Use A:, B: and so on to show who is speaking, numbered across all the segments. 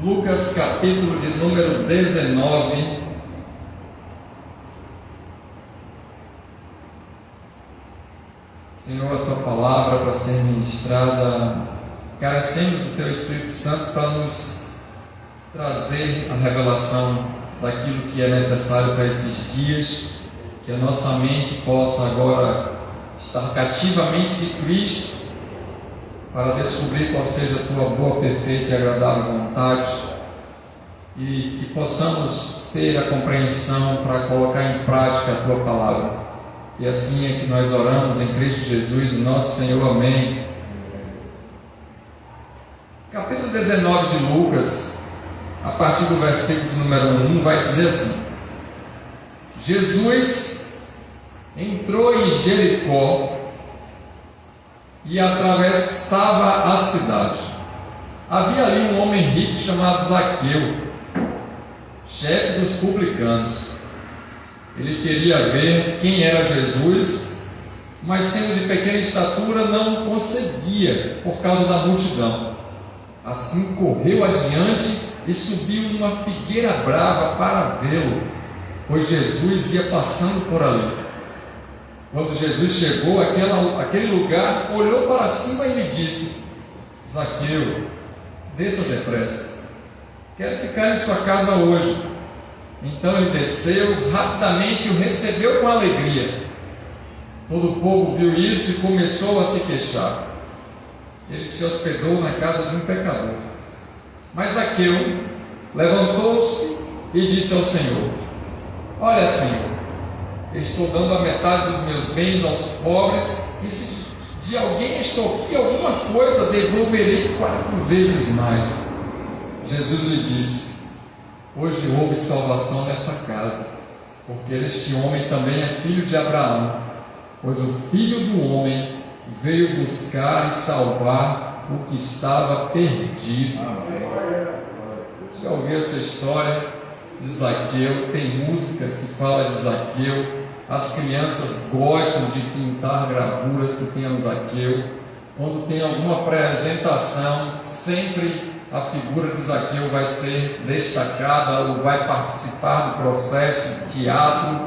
A: Lucas capítulo de número 19. Senhor, a tua palavra para ser ministrada, carecemos do teu Espírito Santo para nos trazer a revelação daquilo que é necessário para esses dias, que a nossa mente possa agora estar cativamente de Cristo, para descobrir qual seja a tua boa, perfeita e agradável vontade, e que possamos ter a compreensão para colocar em prática a tua palavra. E assim é que nós oramos em Cristo Jesus, nosso Senhor. Amém. Capítulo 19 de Lucas, a partir do versículo de número 1, vai dizer assim: Jesus entrou em Jericó e atravessava a cidade. Havia ali um homem rico chamado Zaqueu, chefe dos publicanos. Ele queria ver quem era Jesus, mas sendo de pequena estatura não conseguia por causa da multidão. Assim correu adiante e subiu numa figueira brava para vê-lo, pois Jesus ia passando por ali. Quando Jesus chegou àquele lugar, olhou para cima e lhe disse: Zaqueu, desça depressa, quero ficar em sua casa hoje. Então ele desceu rapidamente e o recebeu com alegria. Todo o povo viu isso e começou a se queixar. Ele se hospedou na casa de um pecador. Mas Zaqueu levantou-se e disse ao Senhor: Olha, Senhor, estou dando a metade dos meus bens aos pobres, e se de alguém extorquir alguma coisa, devolverei 4 vezes mais. Jesus lhe disse: Hoje houve salvação nessa casa, porque este homem também é filho de Abraão, pois o Filho do Homem veio buscar e salvar o que estava perdido. Já ouviu essa história de Zaqueu? Tem músicas que falam de Zaqueu. As crianças gostam de pintar gravuras que tem o Zaqueu. Quando tem alguma apresentação, sempre a figura de Zaqueu vai ser destacada ou vai participar do processo de teatro.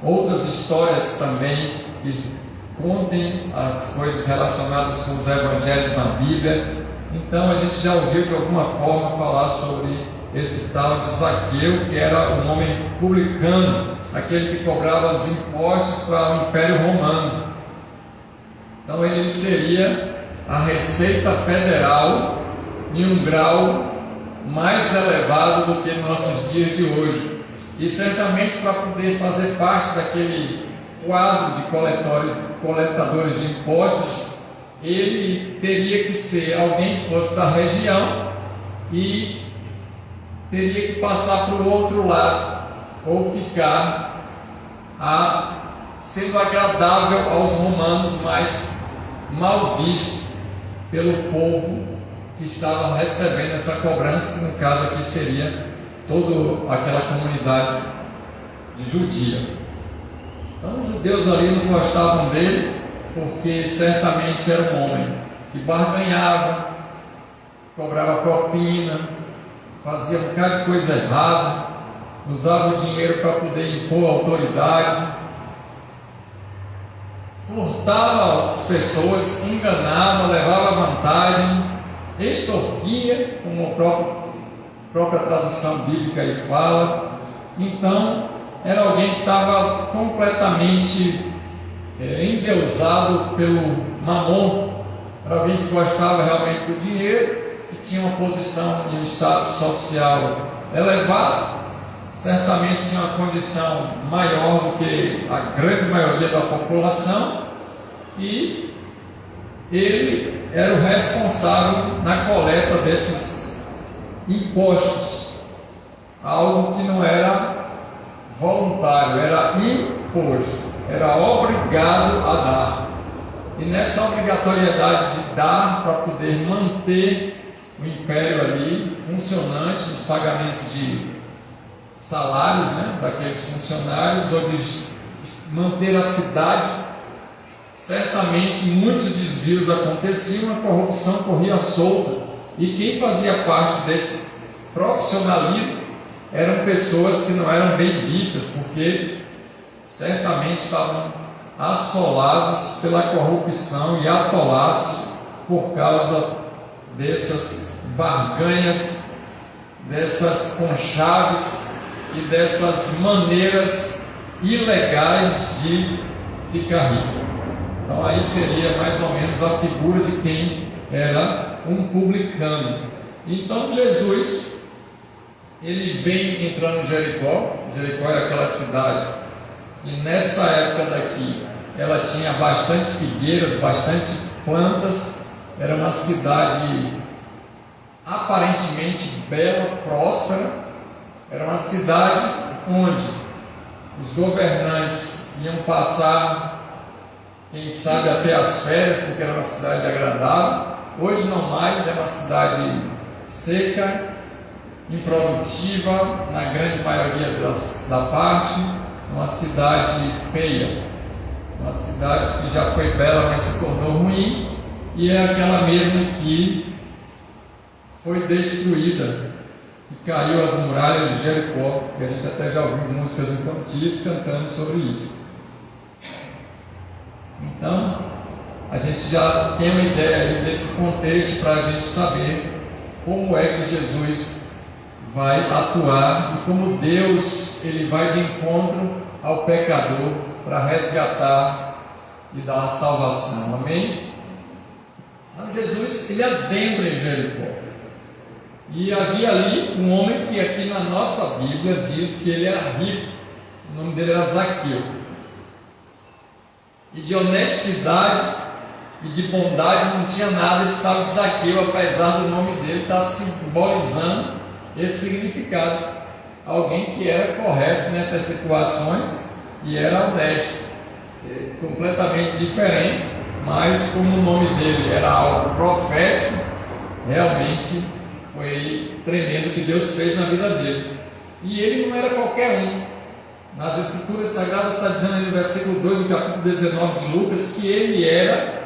A: Outras histórias também que contem as coisas relacionadas com os evangelhos na Bíblia. Então a gente já ouviu de alguma forma falar sobre esse tal de Zaqueu, que era um homem publicano, aquele que cobrava os impostos para o Império Romano. Então ele seria a Receita Federal em um grau mais elevado do que nos nossos dias de hoje. E certamente para poder fazer parte daquele quadro de coletadores de impostos, ele teria que ser alguém que fosse da região e teria que passar para o outro lado, ou ficar sendo agradável aos romanos, mas mal visto pelo povo que estava recebendo essa cobrança, que no caso aqui seria toda aquela comunidade de judia. Então os judeus ali não gostavam dele, porque certamente era um homem que barganhava, cobrava propina, fazia um bocado de coisa errada, usava o dinheiro para poder impor autoridade, furtava as pessoas, enganava, levava vantagem, extorquia, como a própria tradução bíblica aí fala. Então era alguém que estava completamente endeusado pelo mamon. Era alguém que gostava realmente do dinheiro, que tinha uma posição de um status social elevado, certamente tinha uma condição maior do que a grande maioria da população, e ele era o responsável na coleta desses impostos, algo que não era voluntário, era imposto, era obrigado a dar. E nessa obrigatoriedade de dar para poder manter o império ali funcionante, os pagamentos de salários, daqueles funcionários, ou de manter a cidade, certamente muitos desvios aconteciam, a corrupção corria solta, e quem fazia parte profissionalismo, eram pessoas que não eram bem vistas, porque certamente estavam assolados pela corrupção e atolados por causa dessas barganhas, dessas conchaves e dessas maneiras ilegais de ficar rico. Então aí seria mais ou menos a figura de quem era um publicano. Então Jesus, ele vem entrando em Jericó. Jericó é aquela cidade que nessa época daqui ela tinha bastante figueiras, bastante plantas. Era uma cidade aparentemente bela, próspera. Era uma cidade onde os governantes iam passar, quem sabe, até as férias, porque era uma cidade agradável. Hoje não mais, é uma cidade seca, improdutiva, na grande maioria da parte, uma cidade feia, uma cidade que já foi bela, mas se tornou ruim, e é aquela mesma que foi destruída, que caiu as muralhas de Jericó, que a gente até já ouviu músicas infantis cantando sobre isso. Então, a gente já tem uma ideia aí desse contexto para a gente saber como é que Jesus vai atuar e como Deus ele vai de encontro ao pecador para resgatar e dar a salvação. Amém? Então, Jesus ele adentra em Jericó. E havia ali um homem que aqui na nossa Bíblia diz que ele era rico. O nome dele era Zaqueu. E de honestidade e de bondade não tinha nada esse tal de Zaqueu, apesar do nome dele estar simbolizando esse significado. Alguém que era correto nessas situações e era honesto, completamente diferente, mas como o nome dele era algo profético, realmente foi tremendo o que Deus fez na vida dele. E ele não era qualquer um. Nas Escrituras Sagradas está dizendo aí no versículo 2 do capítulo 19 de Lucas que ele era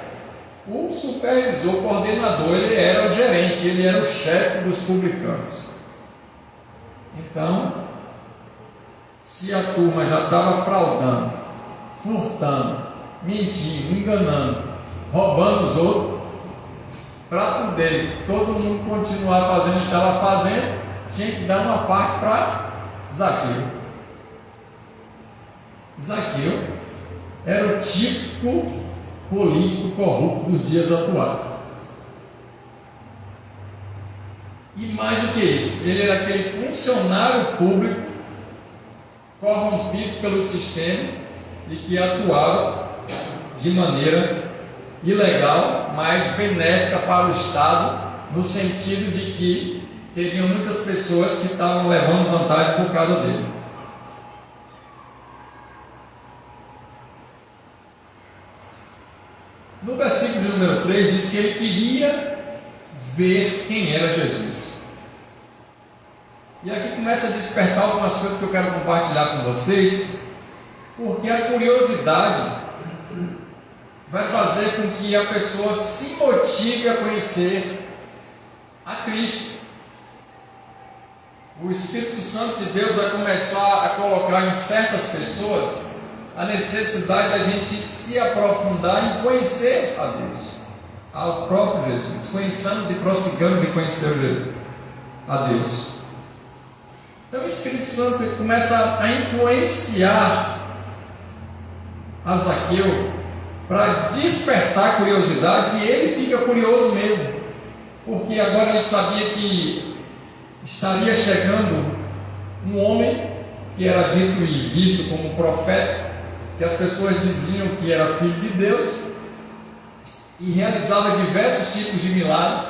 A: o supervisor, o coordenador, ele era o gerente, ele era o chefe dos publicanos. Então, se a turma já estava fraudando, furtando, mentindo, enganando, roubando os outros, para poder todo mundo continuar fazendo o que estava fazendo, tinha que dar uma parte para Zaqueu. Zaqueu era o típico político corrupto dos dias atuais. E mais do que isso, ele era aquele funcionário público corrompido pelo sistema e que atuava de maneira ilegal, mas benéfica para o Estado, no sentido de que teriam muitas pessoas que estavam levando vantagem por causa dele. No versículo de número 3 diz que ele queria ver quem era Jesus. E aqui começa a despertar algumas coisas que eu quero compartilhar com vocês, porque a curiosidade vai fazer com que a pessoa se motive a conhecer a Cristo. O Espírito Santo de Deus vai começar a colocar em certas pessoas a necessidade da gente se aprofundar em conhecer a Deus, ao próprio Jesus. Conheçamos e prossigamos em conhecer a Deus. Então o Espírito Santo começa a influenciar a Zaqueu para despertar a curiosidade, e ele fica curioso mesmo, porque agora ele sabia que estaria chegando um homem que era dito e visto como profeta, que as pessoas diziam que era filho de Deus e realizava diversos tipos de milagres,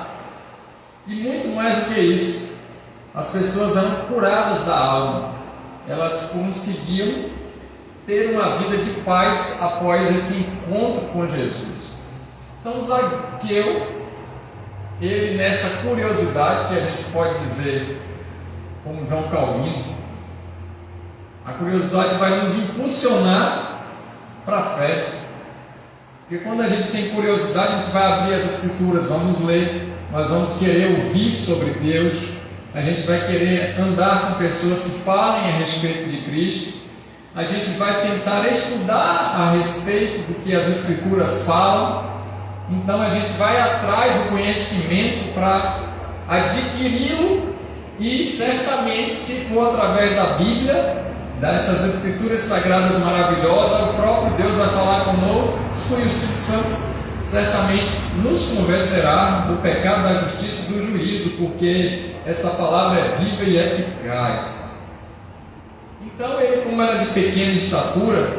A: e muito mais do que isso, as pessoas eram curadas da alma, elas conseguiam ter uma vida de paz após esse encontro com Jesus. Então Zaqueu, ele nessa curiosidade, que a gente pode dizer como João Calvino, a curiosidade vai nos impulsionar para a fé, porque quando a gente tem curiosidade, a gente vai abrir as Escrituras, vamos ler, nós vamos querer ouvir sobre Deus, a a gente vai querer andar com pessoas que falem a respeito de Cristo, a gente vai tentar estudar a respeito do que as Escrituras falam, então a gente vai atrás do conhecimento para adquiri-lo, e certamente, se for através da Bíblia, dessas Escrituras sagradas maravilhosas, o próprio Deus vai falar conosco, e o Espírito Santo certamente nos convencerá do pecado, da justiça e do juízo, porque essa palavra é viva e eficaz. Então ele, como era de pequena estatura,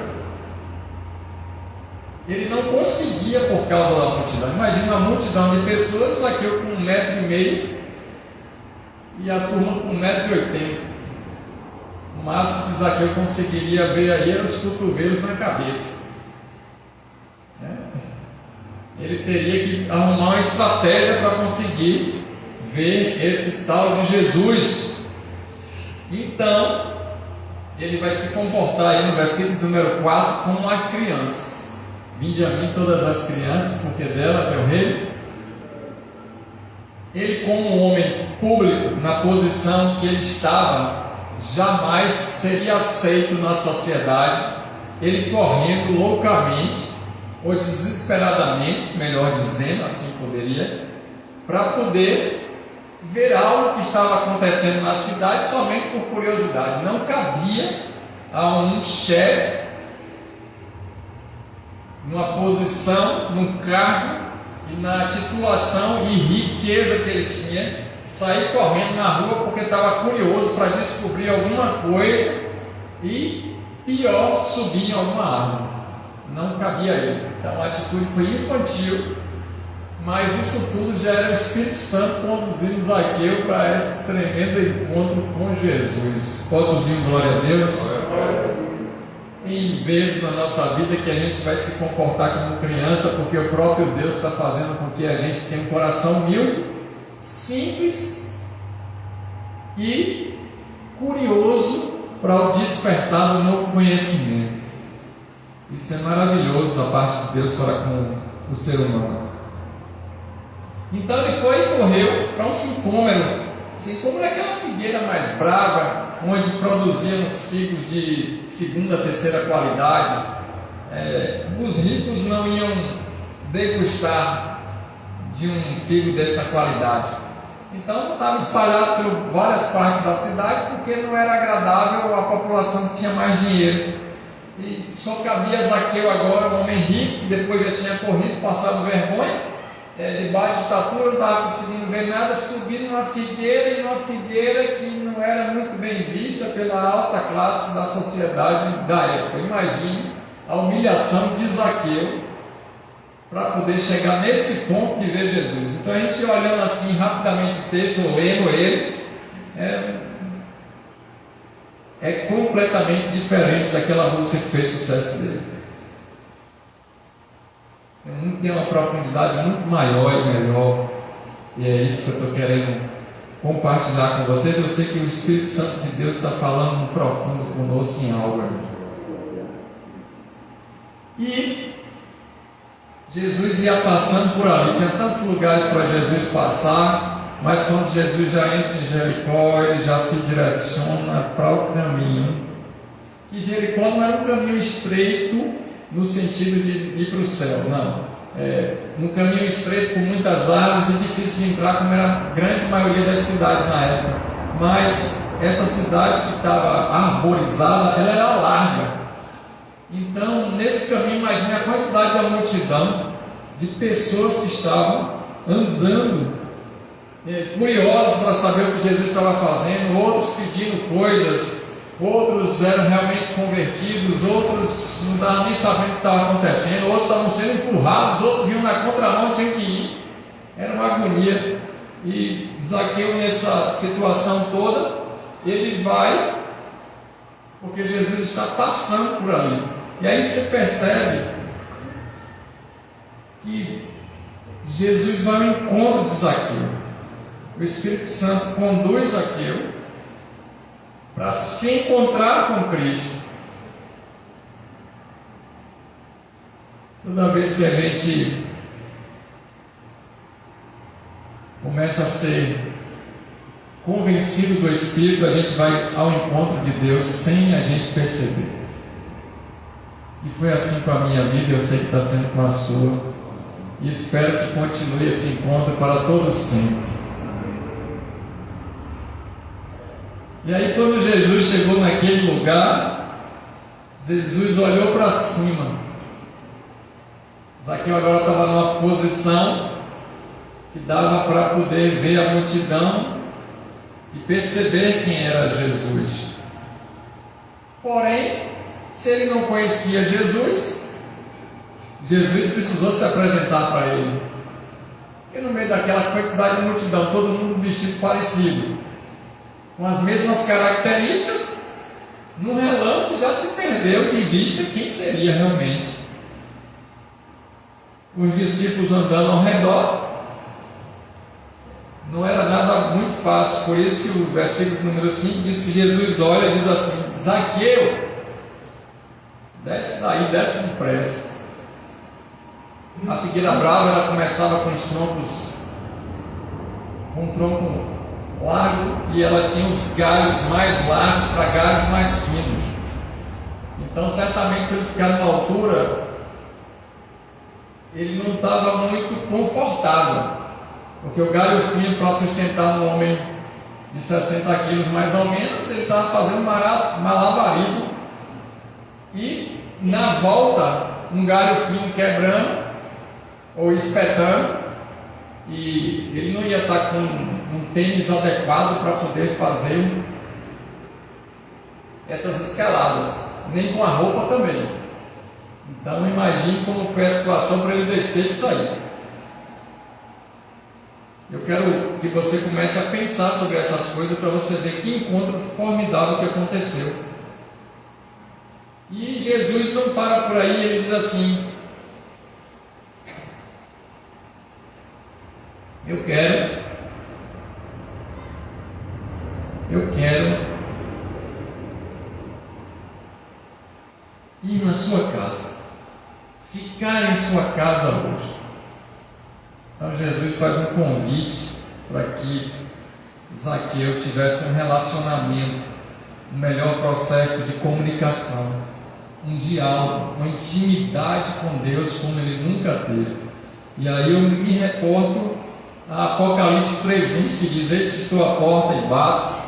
A: ele não conseguia por causa da multidão. Imagina uma multidão de pessoas, Zaqueu com 1,5 m e a turma com 1,80 m. O máximo que Zaqueu conseguiria ver aí eram os cotovelos na cabeça. Ele teria que arrumar uma estratégia para conseguir ver esse tal de Jesus. Então, ele vai se comportar aí no versículo número 4 como uma criança. Vinde a mim todas as crianças, porque delas é o rei. Ele, como um homem público, na posição que ele estava, jamais seria aceito na sociedade. Ele correndo loucamente, ou desesperadamente, melhor dizendo, assim poderia, para poder ver algo que estava acontecendo na cidade somente por curiosidade. Não cabia a um chefe, numa posição, num cargo e na titulação e riqueza que ele tinha, sair correndo na rua porque estava curioso para descobrir alguma coisa e, pior, subir em alguma árvore. Não cabia a ele. Então a atitude foi infantil, mas isso tudo já era o Espírito Santo conduzindo Zaqueu para esse tremendo encontro com Jesus. Posso ouvir um glória a Deus? Em vezes na nossa vida que a gente vai se comportar como criança, porque o próprio Deus está fazendo com que a gente tenha um coração humilde, simples e curioso para o despertar do novo conhecimento. Isso é maravilhoso da parte de Deus para com o ser humano. Então ele foi e correu para um sincômero. Sincômero é aquela figueira mais brava, onde produziam os figos de segunda, terceira qualidade. Os ricos não iam degustar de um figo dessa qualidade. Então estava espalhado por várias partes da cidade, porque não era agradável à população que tinha mais dinheiro. E só cabia a Zaqueu agora, um homem rico, que depois já tinha corrido, passado vergonha, de baixa estatura, não estava conseguindo ver nada, subindo numa figueira, e numa figueira que não era muito bem vista pela alta classe da sociedade da época. Imagine a humilhação de Zaqueu para poder chegar nesse ponto de ver Jesus. Então a gente olhando assim rapidamente o texto, lendo ele, é completamente diferente daquela música que fez sucesso dele. Tem uma profundidade muito maior e melhor, e é isso que eu estou querendo compartilhar com vocês. Eu sei que o Espírito Santo de Deus está falando no profundo conosco em algo. E Jesus ia passando por ali, tinha tantos lugares para Jesus passar, mas quando Jesus já entra em Jericó, ele já se direciona para o caminho. E Jericó não era um caminho estreito no sentido de ir para o céu, não. Um caminho estreito com muitas árvores e difícil de entrar, como era a grande maioria das cidades na época. Mas essa cidade que estava arborizada, ela era larga. Então, nesse caminho, imagine a quantidade da multidão de pessoas que estavam andando, curiosos para saber o que Jesus estava fazendo, outros pedindo coisas, outros eram realmente convertidos, outros não estavam nem sabendo o que estava acontecendo, outros estavam sendo empurrados, outros vinham na contramão, tinham que ir. Era uma agonia. E Zaqueu, nessa situação toda, ele vai, porque Jesus está passando por ali. E aí você percebe que Jesus vai ao encontro de Zaqueu. O Espírito Santo conduz Zaqueu para se encontrar com Cristo. Toda vez que a gente começa a ser convencido do Espírito, a gente vai ao encontro de Deus sem a gente perceber. E foi assim com a minha vida, eu sei que está sendo com a sua. E espero que continue esse encontro para todos sempre. E aí, quando Jesus chegou naquele lugar, Jesus olhou para cima. Zaqueu agora estava numa posição que dava para poder ver a multidão e perceber quem era Jesus. Porém, se ele não conhecia Jesus, Jesus precisou se apresentar para ele. E no meio daquela quantidade de multidão, todo mundo vestido parecido, com as mesmas características, no relance já se perdeu de vista quem seria realmente. Os discípulos andando ao redor, não era nada muito fácil. Por isso que o versículo número 5 diz que Jesus olha e diz assim: Zaqueu, desce daí, desce depressa. A figueira brava, ela começava com os troncos, com um tronco largo, e ela tinha os galhos mais largos para galhos mais finos. Então, certamente, para ele ficar numa altura, ele não estava muito confortável, porque o galho fino, para sustentar um homem de 60 quilos mais ou menos, ele estava fazendo malabarismo, e na volta, um galho fino quebrando ou espetando, e ele não ia estar com um tênis adequado para poder fazer essas escaladas, nem com a roupa também. Então imagine como foi a situação para ele descer e sair. Eu quero que você comece a pensar sobre essas coisas para você ver que encontro formidável que aconteceu. E Jesus não para por aí, ele diz assim: Eu quero ir na sua casa, ficar em sua casa hoje. Então Jesus faz um convite para que Zaqueu tivesse um relacionamento, um melhor processo de comunicação, um diálogo, uma intimidade com Deus como ele nunca teve. E aí eu me reporto a Apocalipse 3:20, que diz: Eis que estou à porta e bato,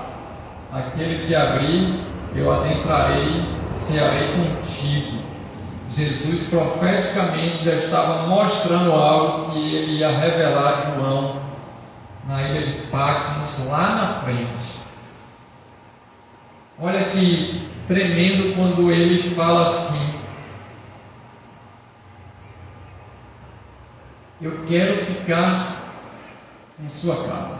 A: aquele que abrir, eu adentrarei e cearei contigo. Jesus profeticamente já estava mostrando algo que ele ia revelar a João na ilha de Patmos, lá na frente. Olha que tremendo quando ele fala assim: Eu quero ficar em sua casa.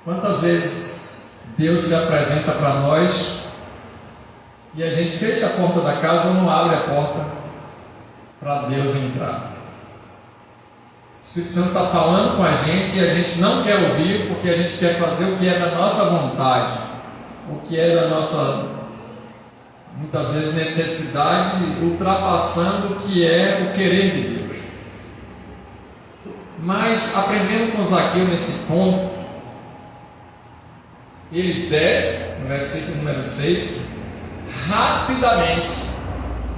A: Quantas vezes Deus se apresenta para nós e a gente fecha a porta da casa ou não abre a porta para Deus entrar? O Espírito Santo está falando com a gente e a gente não quer ouvir, porque a gente quer fazer o que é da nossa vontade, o que é da nossa, muitas vezes, necessidade, ultrapassando o que é o querer de Deus. Mas, aprendendo com Zaqueu nesse ponto, ele desce, no versículo número 6, rapidamente,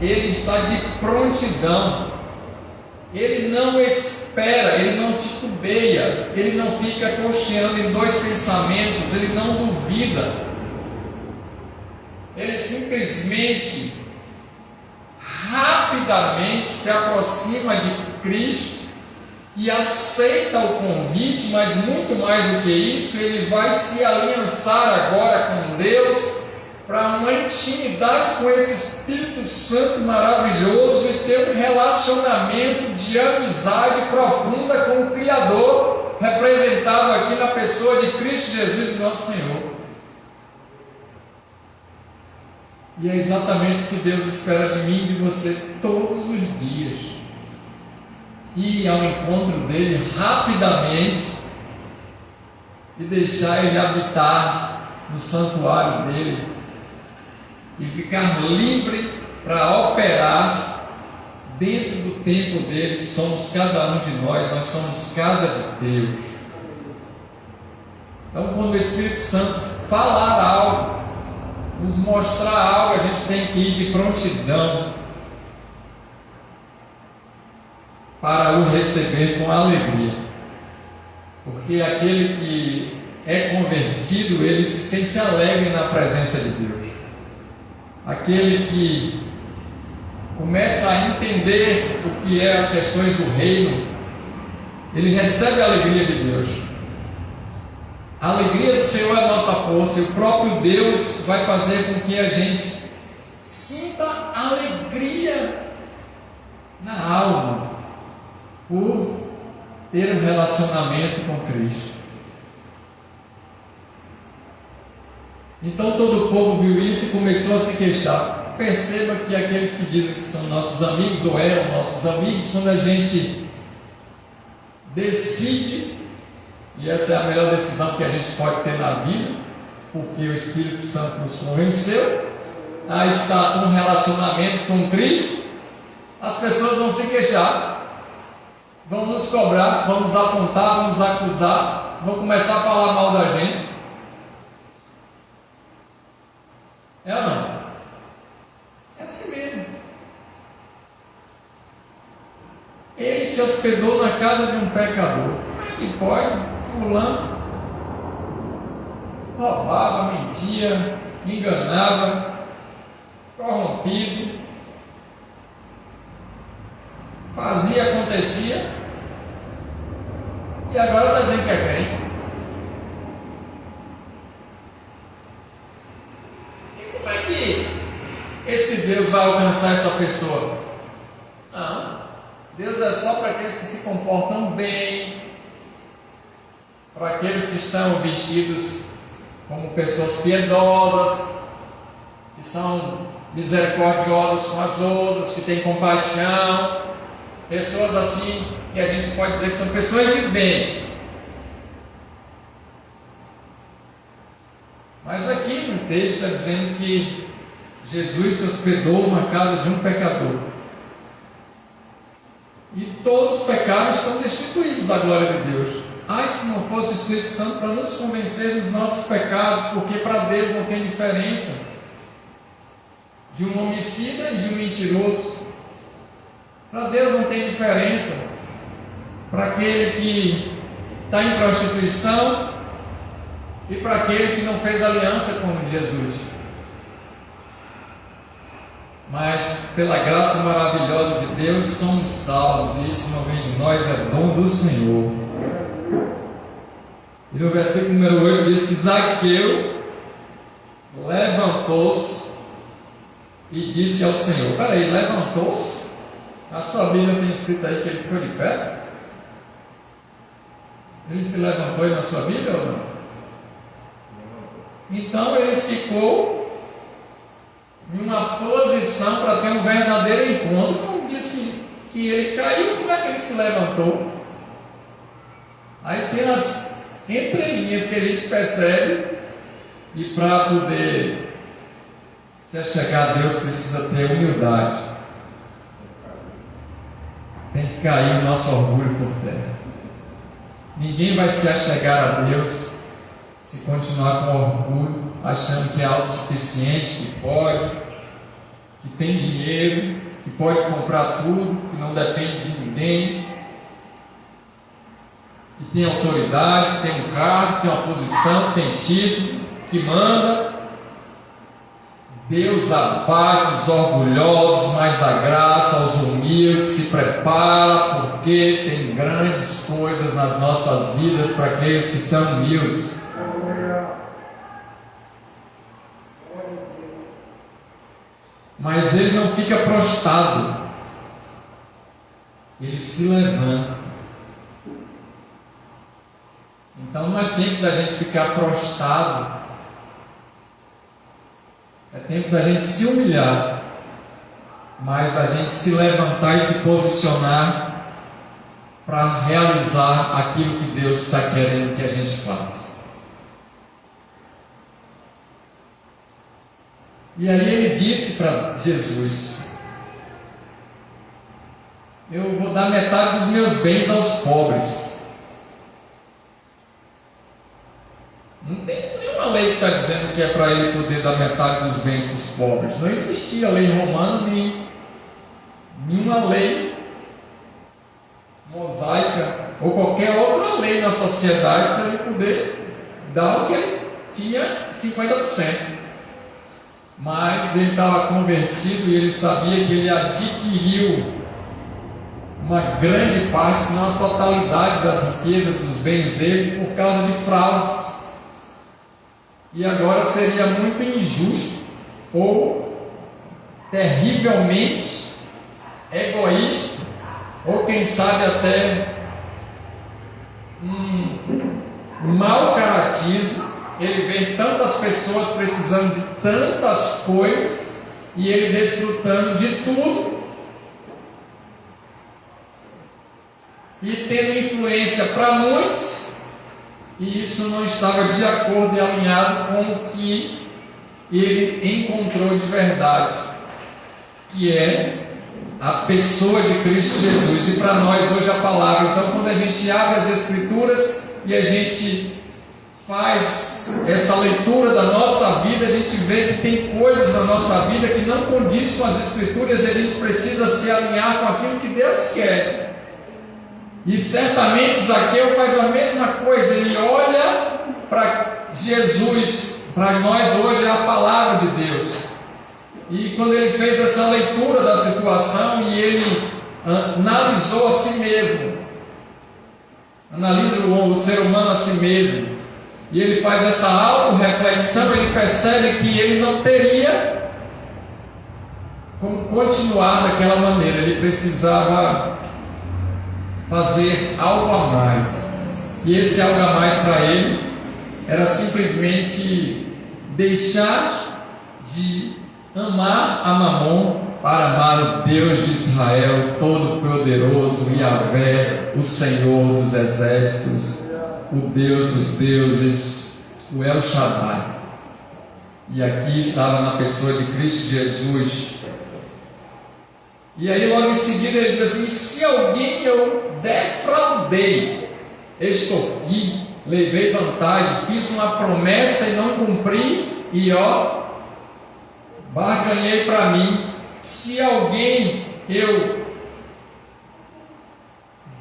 A: ele está de prontidão, ele não espera, ele não titubeia, ele não fica cocheando em dois pensamentos, ele não duvida, ele simplesmente, rapidamente se aproxima de Cristo e aceita o convite, mas muito mais do que isso, ele vai se aliançar agora com Deus para uma intimidade com esse Espírito Santo maravilhoso e ter um relacionamento de amizade profunda com o Criador, representado aqui na pessoa de Cristo Jesus, nosso Senhor. E é exatamente o que Deus espera de mim e de você todos os dias. Ir ao encontro dele rapidamente e deixar ele habitar no santuário dele e ficar livre para operar dentro do templo dele, que somos cada um de nós, nós somos casa de Deus. Então, quando o Espírito Santo falar algo, nos mostrar algo, a gente tem que ir de prontidão para o receber com alegria, porque aquele que é convertido, ele se sente alegre na presença de Deus. Aquele que começa a entender o que é as questões do reino, ele recebe a alegria de Deus. A alegria do Senhor é a nossa força, e o próprio Deus vai fazer com que a gente sinta alegria na alma por ter um relacionamento com Cristo. Então todo o povo viu isso e começou a se queixar. Perceba que aqueles que dizem que são nossos amigos ou eram nossos amigos, quando a gente decide, e essa é a melhor decisão que a gente pode ter na vida, porque o Espírito Santo nos convenceu a estar num relacionamento com Cristo, as pessoas vão se queixar, vão nos cobrar, vão nos apontar, vão nos acusar, vão começar a falar mal da gente. É ou não? É assim mesmo. Ele se hospedou na casa de um pecador. Como é que pode? Fulano roubava, mentia, enganava, corrompido, fazia, acontecia, e agora está dizendo que é crente. E como é que esse Deus vai alcançar essa pessoa? Não, Deus é só para aqueles que se comportam bem, para aqueles que estão vestidos como pessoas piedosas, que são misericordiosas com as outras, que têm compaixão, pessoas assim que a gente pode dizer que são pessoas de bem. Mas aqui no texto está dizendo que Jesus se hospedou na casa de um pecador. E todos os pecados estão destituídos da glória de Deus. Ai, se não fosse o Espírito Santo para nos convencer dos nossos pecados, porque para Deus não tem diferença de um homicida e de um mentiroso. Para Deus não tem diferença para aquele que está em prostituição e para aquele que não fez aliança com Jesus. Mas pela graça maravilhosa de Deus somos salvos, e isso não vem de nós, é dom do Senhor. E no versículo número 8 diz que Zaqueu levantou-se e disse ao Senhor. Peraí, levantou-se? Na sua Bíblia tem escrito aí que ele ficou de pé? Ele se levantou aí na sua Bíblia ou não? Então ele ficou em uma posição para ter um verdadeiro encontro. Não diz que ele caiu, como é que ele se levantou? Aí tem as entrelinhas que a gente percebe, e para poder se achegar a Deus precisa ter humildade. Tem que cair o nosso orgulho por terra. Ninguém vai se achegar a Deus se continuar com orgulho, achando que é autossuficiente, que pode, que tem dinheiro, que pode comprar tudo, que não depende de ninguém, que tem autoridade, que tem um cargo, que tem uma posição, que tem título, que manda. Deus abate os orgulhosos, mas dá graça aos humildes, se prepara, porque tem grandes coisas nas nossas vidas para aqueles que são humildes. Mas ele não fica prostrado, ele se levanta. Então não é tempo da gente ficar prostrado, é tempo da gente se humilhar, mas da gente se levantar e se posicionar para realizar aquilo que Deus está querendo que a gente faça. E aí ele disse para Jesus: eu vou dar metade dos meus bens aos pobres. Não tem nenhuma lei que está dizendo que é para ele poder dar metade dos bens para os pobres. Não existia lei romana, nem nenhuma lei mosaica ou qualquer outra lei na sociedade para ele poder dar o que ele tinha 50%. Mas ele estava convertido e ele sabia que ele adquiriu uma grande parte, se não a totalidade das riquezas, dos bens dele, por causa de fraudes. E agora seria muito injusto ou terrivelmente egoísta, ou quem sabe até mau caratismo, ele vê tantas pessoas precisando de tantas coisas e ele desfrutando de tudo e tendo influência para muitos, e isso não estava de acordo e alinhado com o que ele encontrou de verdade, que é a pessoa de Cristo Jesus. E para nós hoje a palavra. Então, quando a gente abre as Escrituras e a gente faz essa leitura da nossa vida, a gente vê que tem coisas na nossa vida que não condiz com as Escrituras e a gente precisa se alinhar com aquilo que Deus quer. E certamente Zaqueu faz a mesma coisa, ele olha para Jesus, para nós hoje é a palavra de Deus. E quando ele fez essa leitura da situação e ele analisou a si mesmo, analisa o ser humano a si mesmo, e ele faz essa auto-reflexão, ele percebe que ele não teria como continuar daquela maneira, ele precisava fazer algo a mais. E esse algo a mais para ele era simplesmente deixar de amar a Mamon para amar o Deus de Israel, Todo-Poderoso, Yahvé, o Senhor dos Exércitos, o Deus dos deuses, o El Shaddai. E aqui estava na pessoa de Cristo Jesus. E aí logo em seguida ele diz assim: se alguém eu defraudei, extorqui, levei vantagem, fiz uma promessa e não cumpri, e barganhei para mim. Se alguém eu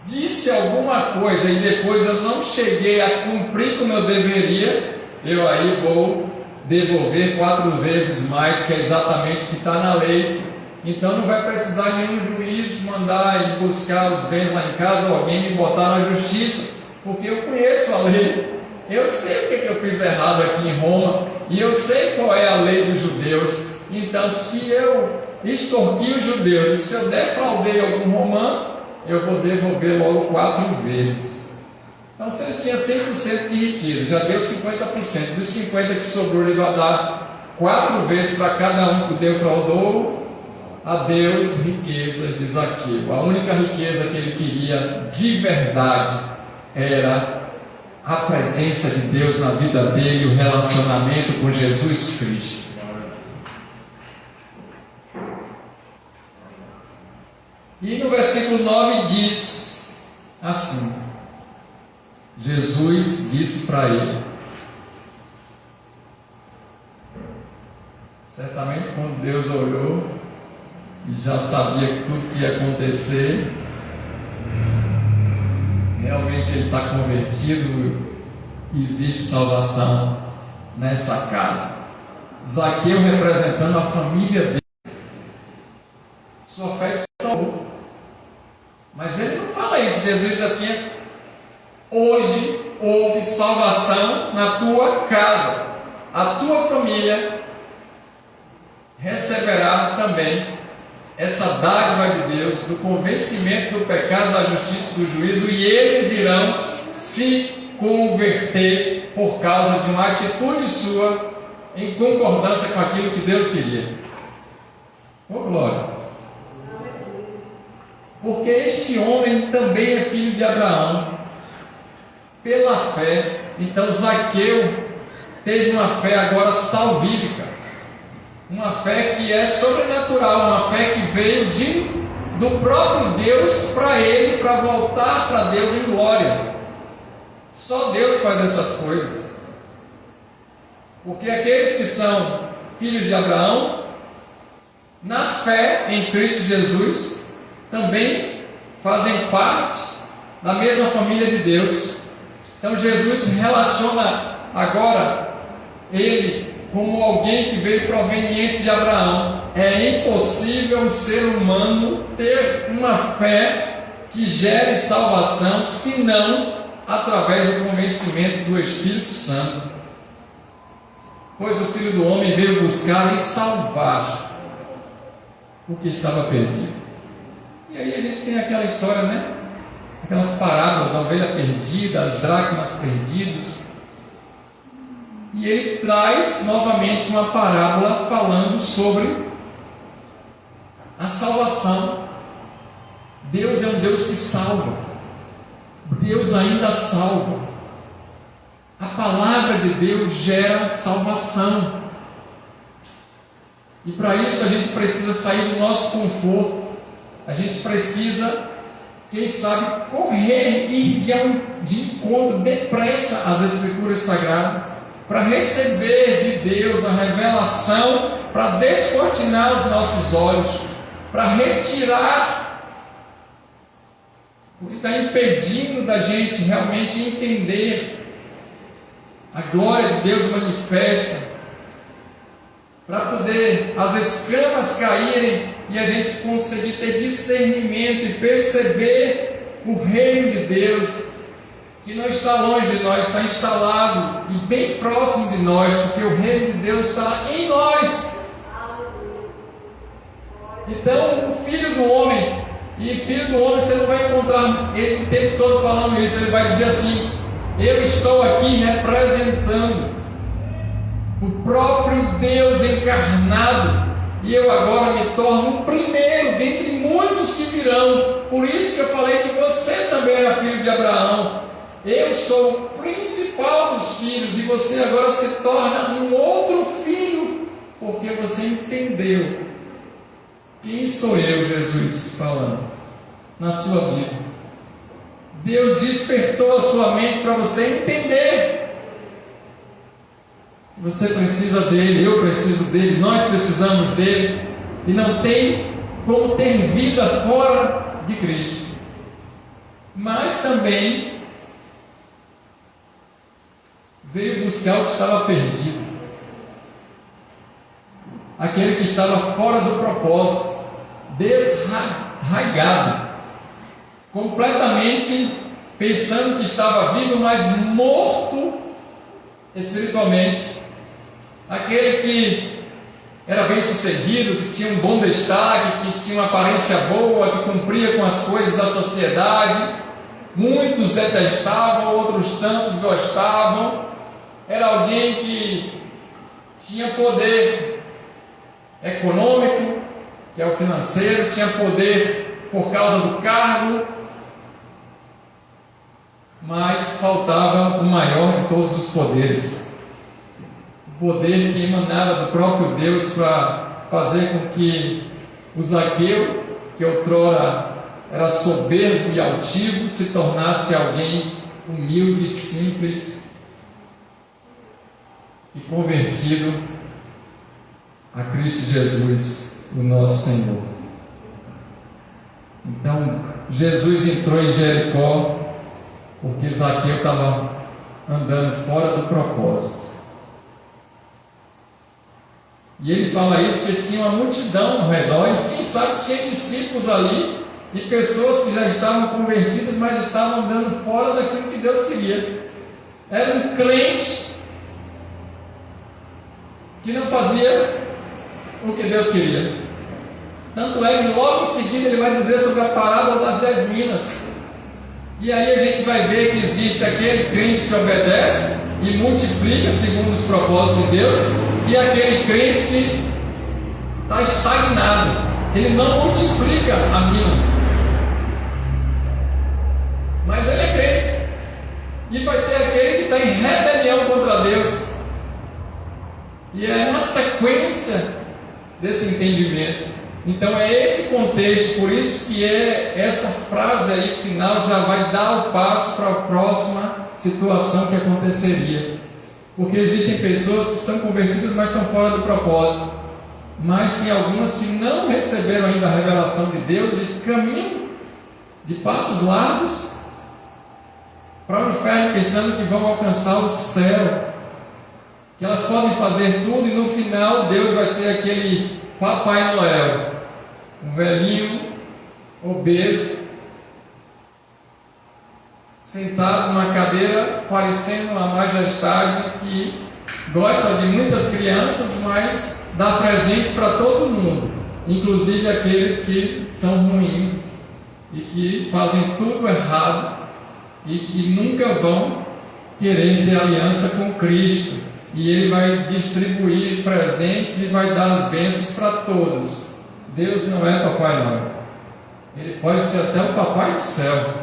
A: disse alguma coisa e depois eu não cheguei a cumprir como eu deveria, eu aí vou devolver 4 vezes mais, que é exatamente o que está na lei. Então não vai precisar nenhum juiz mandar ir buscar os bens lá em casa ou alguém me botar na justiça, porque eu conheço a lei, eu sei o que eu fiz errado aqui em Roma e eu sei qual é a lei dos judeus. Então, se eu extorqui os judeus e se eu defraudei algum romano, eu vou devolver logo 4 vezes. Então, se ele tinha 100% de riqueza, já deu 50%, dos 50% que sobrou, ele vai dar 4 vezes para cada um que defraudou a Deus riquezas de Zaqueu. A única riqueza que ele queria de verdade era a presença de Deus na vida dele, o relacionamento com Jesus Cristo. E no versículo 9 diz assim: Jesus disse para ele, certamente quando Deus olhou e já sabia que tudo que ia acontecer, realmente ele está convertido e existe salvação nessa casa. Zaqueu representando a família dele, sua fé se salvou. Mas ele não fala isso. Jesus diz assim: hoje houve salvação na tua casa, a tua família receberá também essa dádiva de Deus, do convencimento do pecado, da justiça, do juízo, e eles irão se converter por causa de uma atitude sua em concordância com aquilo que Deus queria. Oh glória! Porque este homem também é filho de Abraão, pela fé. Então Zaqueu teve uma fé agora salvífica, uma fé que é sobrenatural, uma fé que veio do próprio Deus para ele, para voltar para Deus em glória. Só Deus faz essas coisas. Porque aqueles que são filhos de Abraão, na fé em Cristo Jesus, também fazem parte da mesma família de Deus. Então Jesus relaciona agora ele como alguém que veio proveniente de Abraão. É impossível um ser humano ter uma fé que gere salvação, senão através do convencimento do Espírito Santo. Pois o Filho do Homem veio buscar e salvar o que estava perdido. E aí a gente tem aquela história, né? Aquelas parábolas da ovelha perdida, as dracmas perdidos. E ele traz novamente uma parábola falando sobre a salvação. Deus é um Deus que salva. Deus ainda salva. A palavra de Deus gera salvação. E para isso a gente precisa sair do nosso conforto. A gente precisa, quem sabe, correr, ir de encontro depressa às Escrituras Sagradas, para receber de Deus a revelação, para descortinar os nossos olhos, para retirar o que está impedindo da gente realmente entender a glória de Deus manifesta, para poder as escamas caírem e a gente conseguir ter discernimento e perceber o reino de Deus, que não está longe de nós, está instalado e bem próximo de nós, porque o reino de Deus está em nós. Então, o Filho do Homem, e Filho do Homem você não vai encontrar ele o tempo todo falando isso, ele vai dizer assim: eu estou aqui representando o próprio Deus encarnado, e eu agora me torno o primeiro dentre muitos que virão. Por isso que eu falei que você também era filho de Abraão. Eu sou o principal dos filhos, e você agora se torna um outro filho, porque você entendeu. Quem sou eu, Jesus falando na sua vida? Deus despertou a sua mente para você entender. Você precisa dele, eu preciso dele, nós precisamos dele, e não tem como ter vida fora de Cristo. Mas também veio buscar o que estava perdido, aquele que estava fora do propósito, desarraigado, completamente pensando que estava vivo, mas morto espiritualmente. Aquele que era bem sucedido, que tinha um bom destaque, que tinha uma aparência boa, que cumpria com as coisas da sociedade, muitos detestavam, outros tantos gostavam. Era alguém que tinha poder econômico, que é o financeiro, tinha poder por causa do cargo, mas faltava o maior de todos os poderes, o poder que emanava do próprio Deus para fazer com que o Zaqueu, que outrora era soberbo e altivo, se tornasse alguém humilde, simples e convertido a Cristo Jesus, o nosso Senhor. Então, Jesus entrou em Jericó porque Zaqueu estava andando fora do propósito. E ele fala isso porque tinha uma multidão ao redor, e quem sabe tinha discípulos ali, e pessoas que já estavam convertidas, mas estavam andando fora daquilo que Deus queria. Era um crente que não fazia o que Deus queria. Tanto é que logo em seguida ele vai dizer sobre a parábola das 10 minas. E aí a gente vai ver que existe aquele crente que obedece e multiplica segundo os propósitos de Deus, e aquele crente que está estagnado, ele não multiplica a mina, mas ele é crente. E vai ter aquele que está em rebelião contra Deus, e é uma sequência desse entendimento. Então é esse contexto, por isso que essa frase aí final já vai dar o passo para a próxima situação que aconteceria. Porque existem pessoas que estão convertidas, mas estão fora do propósito. Mas tem algumas que não receberam ainda a revelação de Deus e caminham de passos largos para o inferno, pensando que vão alcançar o céu, que elas podem fazer tudo e no final Deus vai ser aquele Papai Noel, um velhinho obeso, sentado numa cadeira parecendo uma majestade que gosta de muitas crianças, mas dá presentes para todo mundo, inclusive aqueles que são ruins e que fazem tudo errado e que nunca vão querer ter aliança com Cristo. E Ele vai distribuir presentes e vai dar as bênçãos para todos. Deus não é Papai Noel. Ele pode ser até o Papai do céu,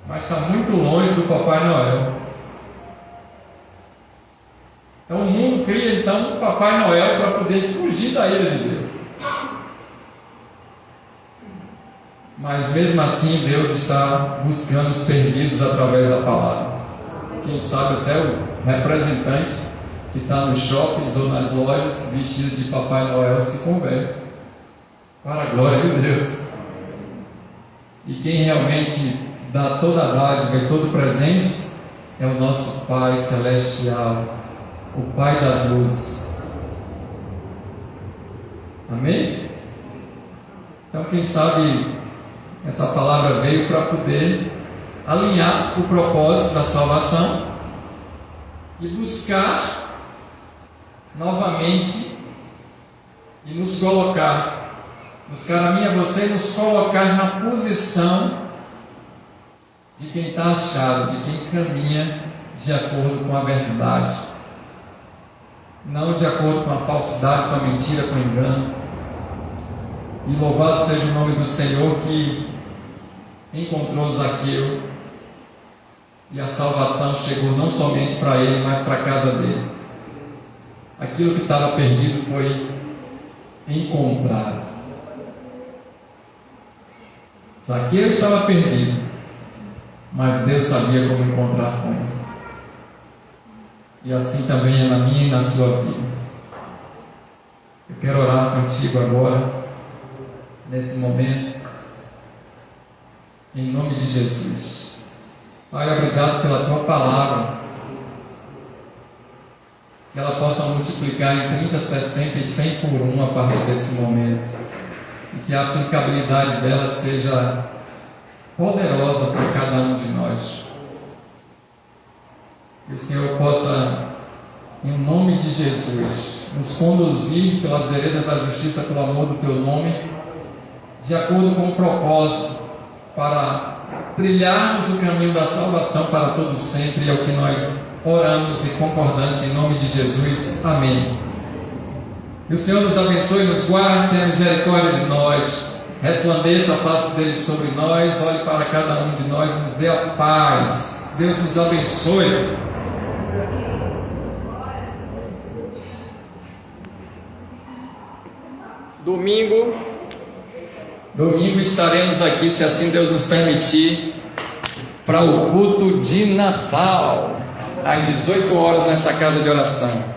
A: mas está muito longe do Papai Noel. Então o mundo cria então o Papai Noel para poder fugir da ira de Deus. Mas mesmo assim Deus está buscando os perdidos através da palavra. Quem sabe até o representante que está nos shoppings ou nas lojas vestido de Papai Noel se converte para a glória de Deus. E quem realmente dá toda a dádiva e todo o presente é o nosso Pai Celestial, o Pai das luzes. Amém? Então quem sabe essa palavra veio para poder alinhar o propósito da salvação e buscar novamente e nos colocar, buscar a mim e a você, nos colocar na posição de quem está achado, de quem caminha de acordo com a verdade, não de acordo com a falsidade, com a mentira, com o engano. E louvado seja o nome do Senhor que encontrou Zaqueu e a salvação chegou não somente para ele, mas para a casa dele. Aquilo que estava perdido foi encontrado. Zaqueu estava perdido, mas Deus sabia como encontrar com ele. E assim também é na minha e na sua vida. Eu quero orar contigo agora, nesse momento, em nome de Jesus. Pai, obrigado pela Tua palavra, que ela possa multiplicar em 30, 60 e 100 por 1 a partir desse momento, e que a aplicabilidade dela seja poderosa para cada um de nós. Que o Senhor possa, em nome de Jesus, nos conduzir pelas veredas da justiça, pelo amor do Teu nome, de acordo com o propósito, para trilharmos o caminho da salvação para todos sempre. É o que nós oramos e concordamos em nome de Jesus. Amém. Que o Senhor nos abençoe, nos guarde, tenha misericórdia de nós, resplandeça a face dele sobre nós, olhe para cada um de nós e nos dê a paz. Deus nos abençoe. Domingo estaremos aqui, se assim Deus nos permitir, para o culto de Natal, às 18 horas nessa casa de oração.